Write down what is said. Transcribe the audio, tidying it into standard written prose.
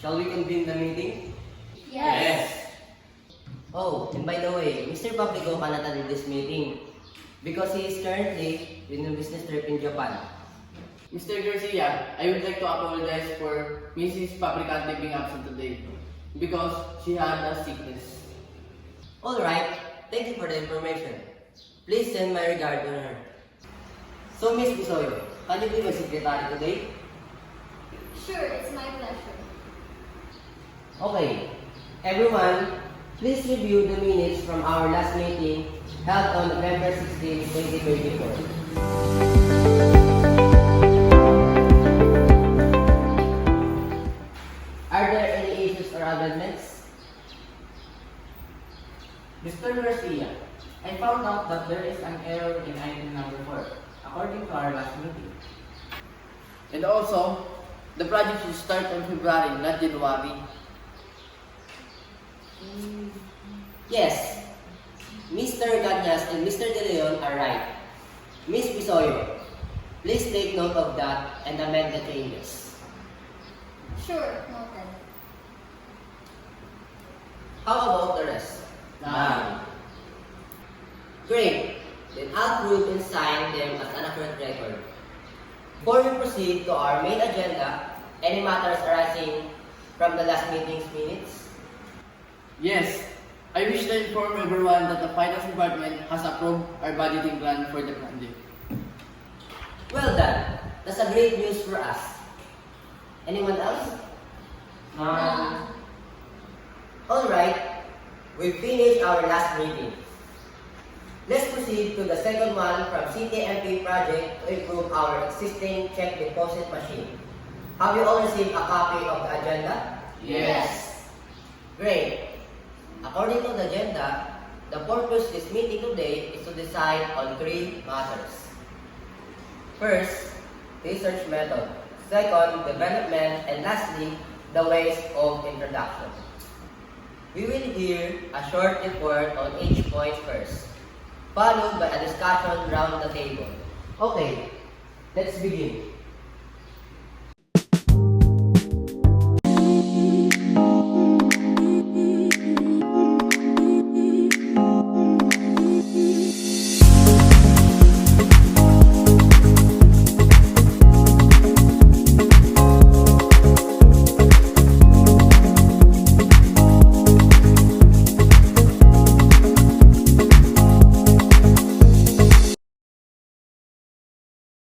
Shall we convene the meeting? Yes. Oh, and by the way, Mr. Pablico cannot attend this meeting because he is currently in a business trip in Japan. Mr. Garcia, I would like to apologize for Mrs. Fabricante being absent today because she had a sickness. Alright, thank you for the information. Please send my regard to her. So, Miss Bisoyo, can you be my secretary today? Sure, it's my pleasure. Okay, everyone, please review the minutes from our last meeting held on November 16, 2024. Are there any issues or amendments? Mr. Garcia, I found out that there is an error in item number 4, according to our last meeting. And also, the project should start on February, not January. Yes, Mr. Cañas and Mr. De Leon are right. Miss Bisoyo, please take note of that and amend the changes. Sure, noted. How about the rest? None. Great. Then I'll group and sign them as an accurate record. Before we proceed to our main agenda, any matters arising from the last meeting's minutes? Yes, I wish to inform everyone that the finance department has approved our budgeting plan for the project. Well done. That's a great news for us. Anyone else? Alright, we finished our last meeting. Let's proceed to the second one from CTMP project to improve our existing check deposit machine. Have you all received a copy of the agenda? Yes. Great. According to the agenda, the purpose of this meeting today is to decide on 3 matters. First, research method. Second, development. And lastly, the ways of introduction. We will hear a short report on each point first, followed by a discussion round the table. Okay, let's begin.